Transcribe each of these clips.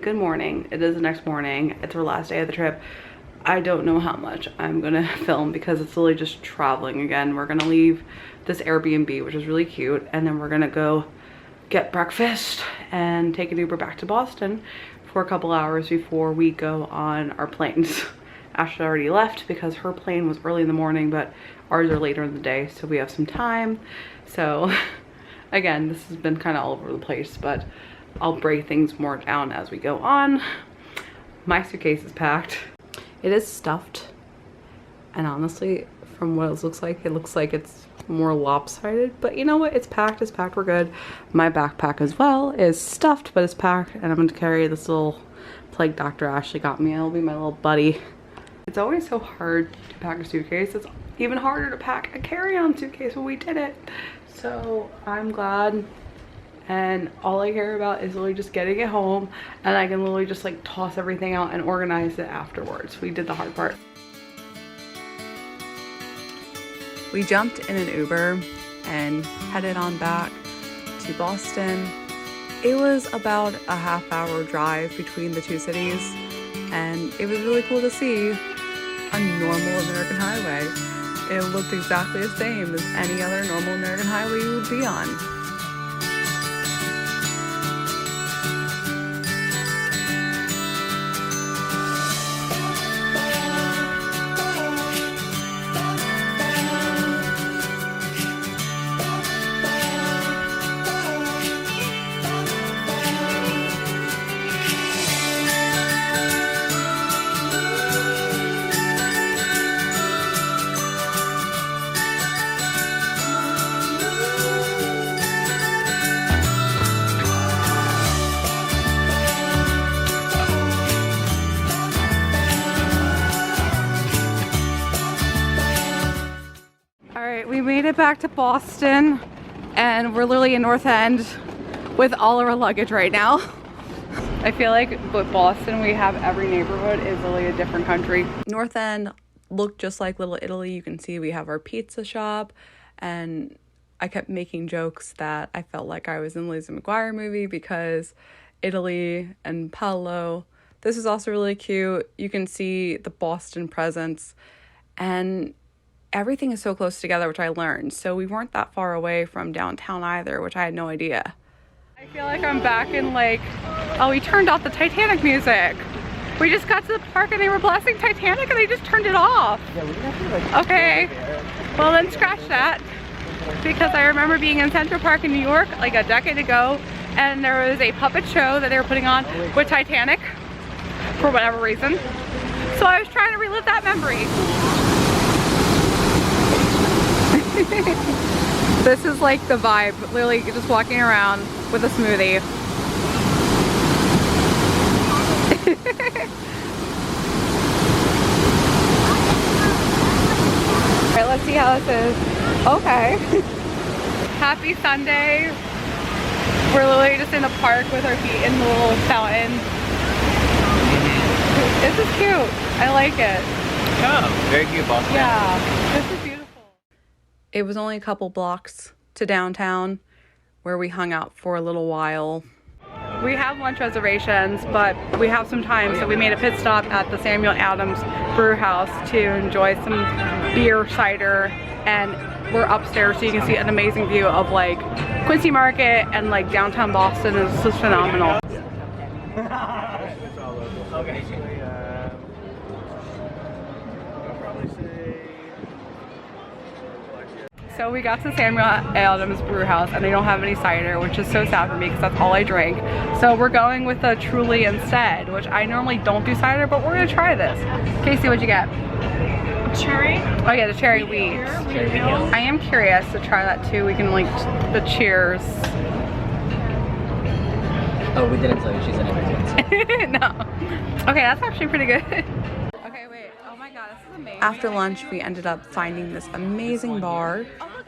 good morning. It is the next morning. It's our last day of the trip. I don't know how much I'm gonna film because it's literally just traveling again. We're gonna leave this Airbnb, which is really cute, and then we're gonna go get breakfast and take an Uber back to Boston for a couple hours before we go on our planes. Ashley already left because her plane was early in the morning, but ours are later in the day, so we have some time. So again, this has been kind of all over the place, but I'll break things more down as we go on. My suitcase is packed. It is stuffed, and honestly, from what it looks like it's more lopsided, but you know what, it's packed, we're good. My backpack as well is stuffed, but it's packed, and I'm going to carry this little plague Dr. Ashley got me. It'll be my little buddy. It's always so hard to pack a suitcase. It's even harder to pack a carry-on suitcase, but we did it. So I'm glad, and all I care about is literally just getting it home, and I can literally just like toss everything out and organize it afterwards. We did the hard part. We jumped in an Uber and headed on back to Boston. It was about a half-hour drive between the two cities, and it was really cool to see a normal American highway. It looked exactly the same as any other normal American highway you would be on. We made it back to Boston, and we're literally in North End with all of our luggage right now. I feel like with Boston, we have every neighborhood is literally a different country. North End looked just like Little Italy. You can see we have our pizza shop, and I kept making jokes that I felt like I was in the Lizzie McGuire movie because Italy and Paolo. This is also really cute. You can see the Boston presence, and everything is so close together, which I learned. So we weren't that far away from downtown either, which I had no idea. I feel like I'm back in like, oh, we turned off the Titanic music. We just got to the park and they were blasting Titanic and they just turned it off. Yeah, we have to, like, okay, well then scratch that. Because I remember being in Central Park in New York like a decade ago, and there was a puppet show that they were putting on with Titanic for whatever reason. So I was trying to relive that memory. This is like the vibe, literally just walking around with a smoothie. Alright, let's see how this is. Okay. Happy Sunday. We're literally just in the park with our feet in the little fountain. This is cute. I like it. Oh, very cute, Boston. Yeah, this is beautiful. It was only a couple blocks to downtown where we hung out for a little while. We have lunch reservations, but we have some time, so we made a pit stop at the Samuel Adams Brew House to enjoy some beer, cider, and we're upstairs so you can see an amazing view of like Quincy Market and like downtown Boston. It's just phenomenal. Okay. So we got to Samuel Adams Brew House and they don't have any cider, which is so sad for me because that's all I drink. So we're going with a Truly instead, which I normally don't do cider, but we're gonna try this. Casey, what'd you get? Cherry? Oh yeah, the cherry wheat. I am curious to try that too. We can link the cheers. Oh, we didn't tell you she's in it. No. Okay, that's actually pretty good. Okay, wait. Oh my god, this is amazing. After lunch, we ended up finding this amazing bar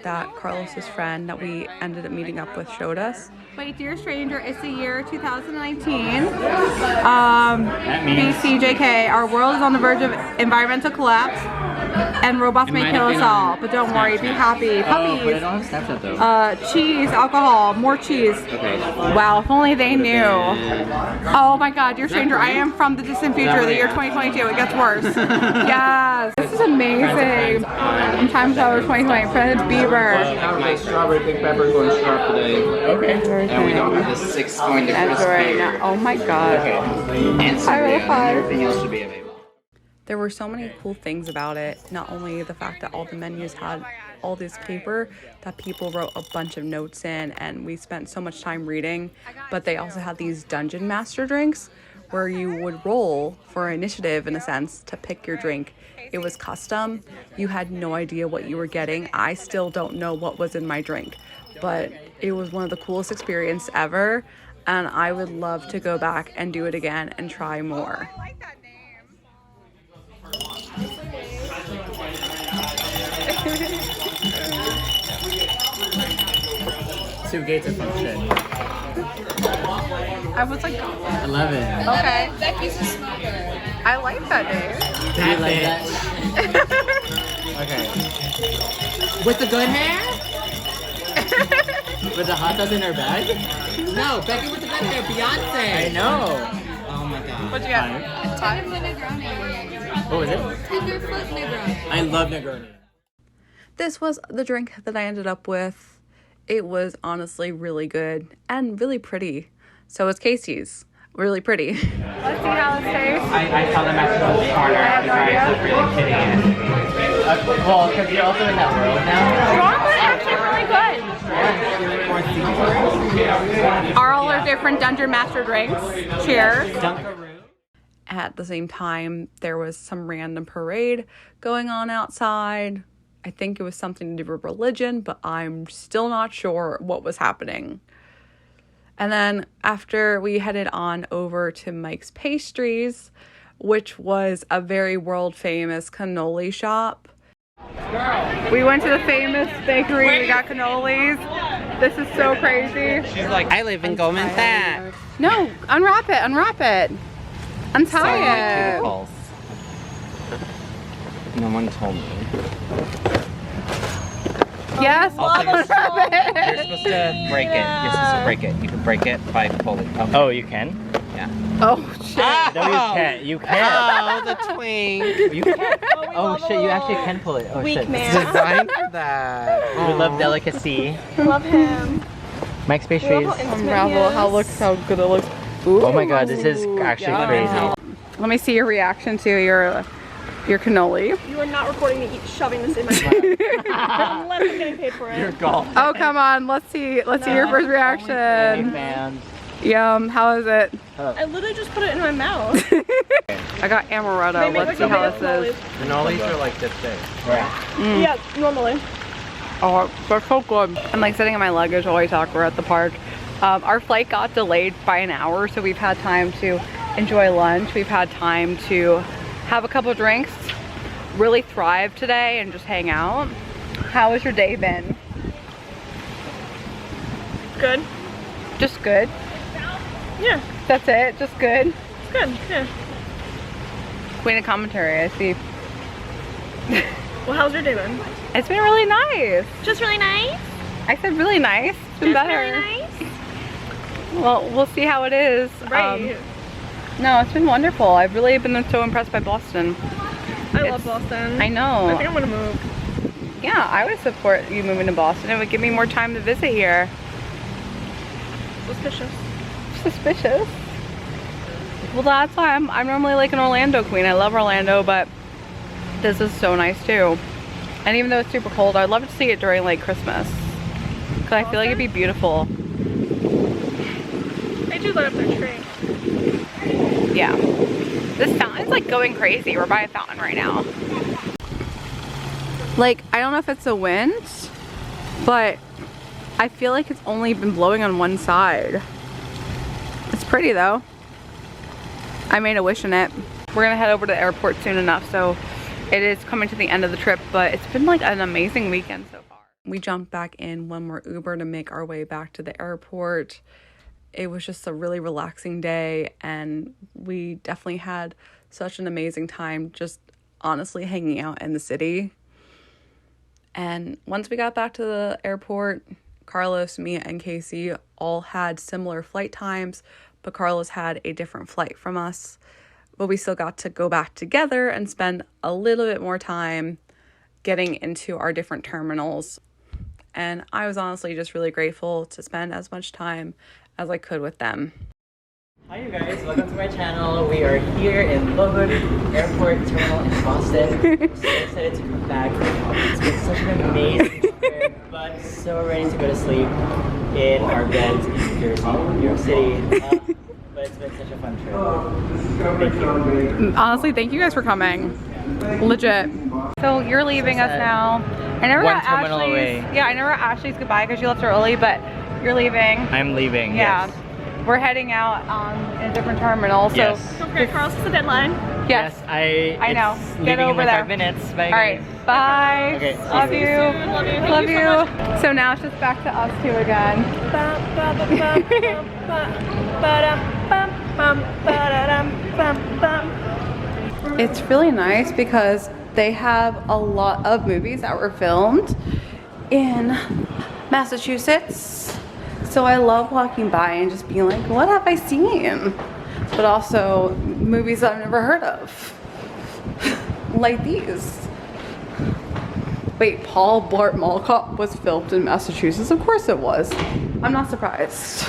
that Carlos's friend that we ended up meeting up with showed us. Wait, dear stranger, it's the year 2019. BCJK, our world is on the verge of environmental collapse. And robots may might kill have us been all, on but don't worry, be happy. Oh, but I Puppies, don't have Snapchat though. cheese, alcohol, more cheese. Okay. Wow, if only they knew. been- Oh my god, dear stranger, I right? am from the distant future, the year 2022. It gets worse. Yes. This is amazing. In time shower 2020, President Bieber. My strawberry pink pepper going strap today. Okay. And we don't have the 6 going to That's crispy. right now. Oh my god. And some I will Brianna, find- everything else should be available. There were so many cool things about it. Not only the fact that all the menus had all this paper that people wrote a bunch of notes in and we spent so much time reading, but they also had these dungeon master drinks where you would roll for initiative in a sense to pick your drink. It was custom. You had no idea what you were getting. I still don't know what was in my drink, but it was one of the coolest experiences ever, and I would love to go back and do it again and try more. Two gates of function. I was like, 11. okay. Becky's a smoker. I like that name. Do you like that? Okay. With the good hair? With the hot dogs in her bag? No, Becky with the good hair, Beyonce. I know. Oh my god. What'd you get? Tenderfoot Negroni. What was it? Tenderfoot Negroni. I love Negroni. This was the drink that I ended up with. It was honestly really good and really pretty. So is Casey's. Really pretty. Let's see how it tastes. I saw them actually on the corner. The guys look really kidding it. Well, because you're also in that world now. Actually really good. Are all our different Dungeon Master drinks. Cheers. Dunkaroo. At the same time, there was some random parade going on outside. I think it was something to do with religion, but I'm still not sure what was happening. And then after we headed on over to Mike's Pastries, which was a very world famous cannoli shop. We went to the famous bakery, we got cannolis. This is so crazy. She's like, I live in Goldman Sachs. No, unwrap it, unwrap it. Untie it. No one told me. Yes, unwrap You're it. supposed to break it. You're supposed to break it. You can break it by pulling. Okay. Oh, you can? Yeah. Oh, shit. No, you can't. You can't. Oh, the twink. You can. Oh, shit, you actually can pull it. Oh, Weak shit. man. It's designed for that. We love delicacy. Love him. Mike's Pastries. Unravel, how good it looks. Ooh. Oh my god, this is actually Yeah. crazy. Let me see your reaction to your cannoli. You are not recording me shoving this in my mouth. Unless I'm getting paid for it. Golf. Oh, come on. Let's see your first reaction. Fans. Yum. How is it? I literally just put it in my mouth. I got amaretto. They make Let's like see a how big this is. Cannolis are like this big. Yeah, normally. Oh, they're so good. I'm like sitting in my luggage while we talk. We're at the park. Our flight got delayed by an hour, so we've had time to enjoy lunch. We've had time to have a couple of drinks, really thrive today, and just hang out. How has your day been? Good. Just good. Yeah, That's it. Just good. it's good. Yeah. Queen of commentary. I see. Well, how's your day been? It's been really nice. Just really nice. I said really nice. It's been Just better. really nice. Well, we'll see how it is. Right. No, it's been wonderful. I've really been so impressed by Boston. I love Boston. I know. I think I'm gonna move. Yeah, I would support you moving to Boston. It would give me more time to visit here. Suspicious. Suspicious. Well, that's why I'm normally like an Orlando queen. I love Orlando, but this is so nice too. And even though it's super cold, I'd love to see it during like Christmas. Cause I feel like it'd be beautiful. They do light up their tree. Yeah. This fountain's like going crazy. We're by a fountain right now. Like, I don't know if it's the wind, but I feel like it's only been blowing on one side. It's pretty though. I made a wish in it. We're gonna head over to the airport soon enough, so it is coming to the end of the trip, but it's been like an amazing weekend so far. We jumped back in one more Uber to make our way back to the airport. It was just a really relaxing day, and we definitely had such an amazing time just honestly hanging out in the city. And once we got back to the airport, Carlos, Mia, and Casey all had similar flight times, but Carlos had a different flight from us. But we still got to go back together and spend a little bit more time getting into our different terminals. And I was honestly just really grateful to spend as much time as I could with them. Hi you guys, welcome to my channel. We are here in Logan Airport Terminal in Boston. We're so excited to come back. It's been such an amazing trip, but so ready to go to sleep in our beds in New Jersey, New York City. But it's been such a fun trip. Thank you. Honestly, thank you guys for coming. Legit. So you're leaving us now. I never One got terminal Ashley's, away. Yeah, I never got Ashley's goodbye because she left early, but you're leaving. I'm leaving, Yeah. yes. We're heading out in a different terminal. So Yes. Don't forget, Carlos, it's the deadline. yes. I know. it's Get leaving over in like there. 5 minutes. Bye, All right. guys. Bye. Okay, Love see you. you. Love you. Thank Love you so much. So now it's just back to us two again. It's really nice because they have a lot of movies that were filmed in Massachusetts. So I love walking by and just being like, what have I seen? But also movies that I've never heard of. Like these. Wait, Paul Blart Mall Cop was filmed in Massachusetts? Of course it was. I'm not surprised.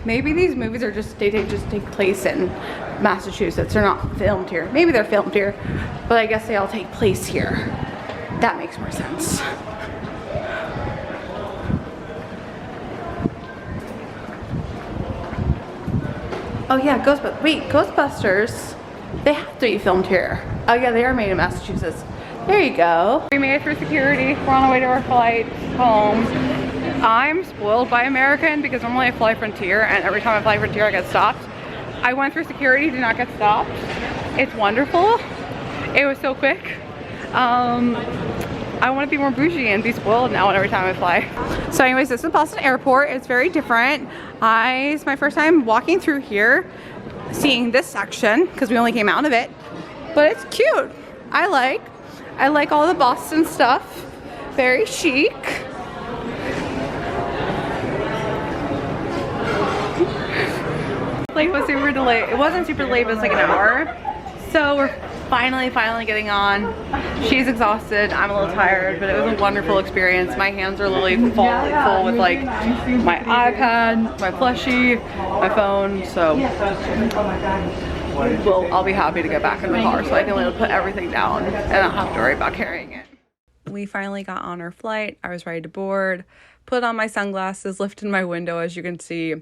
Maybe these movies are just, they just take place in Massachusetts. They're not filmed here. Maybe they're filmed here, but I guess they all take place here. That makes more sense. Oh yeah, Ghostbusters. They have to be filmed here. Oh yeah, they are made in Massachusetts. There you go. We made it through security. We're on the way to our flight home. I'm spoiled by American because normally I fly Frontier, and every time I fly Frontier I get stopped. I went through security, did not get stopped. It's wonderful. It was so quick. I want to be more bougie and be spoiled now every time I fly. So anyways, this is Boston Airport. It's very different. It's my first time walking through here, seeing this section because we only came out of it. But it's cute. I like all the Boston stuff. Very chic. Flight was super delayed. It wasn't super delayed, but it's like an hour. So we're finally getting on. She's exhausted. I'm a little tired, but it was a wonderful experience. My hands are literally full with like my iPad, my plushie, my phone. So I'll be happy to get back in the car so I can put everything down and not have to worry about carrying it. We finally got on our flight. I was ready to board, put on my sunglasses, lifted my window as you can see,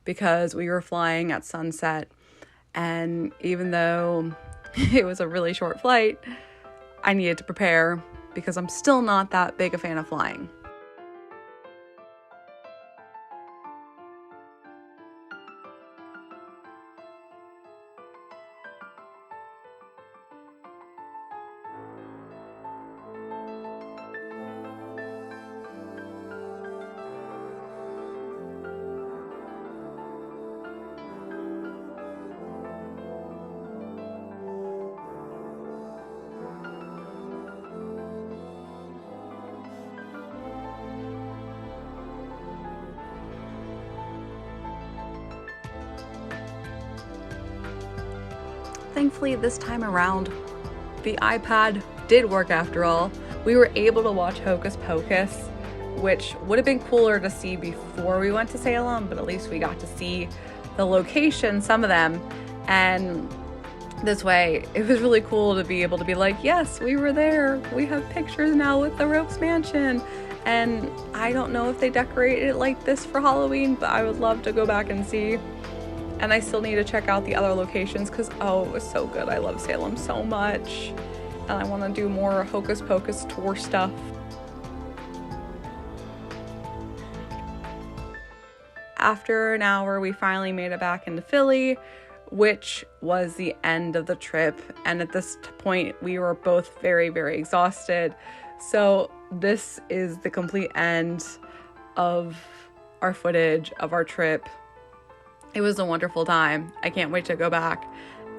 because we were flying at sunset. And even though it was a really short flight, I needed to prepare because I'm still not that big a fan of flying. Thankfully, this time around, the iPad did work after all. We were able to watch Hocus Pocus, which would have been cooler to see before we went to Salem, but at least we got to see the location, some of them. And this way, it was really cool to be able to be like, yes, we were there. We have pictures now with the Ropes Mansion. And I don't know if they decorated it like this for Halloween, but I would love to go back and see. And I still need to check out the other locations because, oh, it was so good. I love Salem so much. And I want to do more Hocus Pocus tour stuff. After an hour, we finally made it back into Philly, which was the end of the trip. And at this point, we were both very, very exhausted. So this is the complete end of our footage of our trip. It was a wonderful time. I can't wait to go back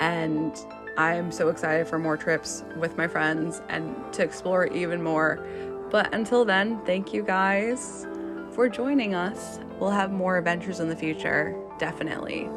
and I am so excited for more trips with my friends and to explore even more. But until then, thank you guys for joining us. We'll have more adventures in the future, definitely.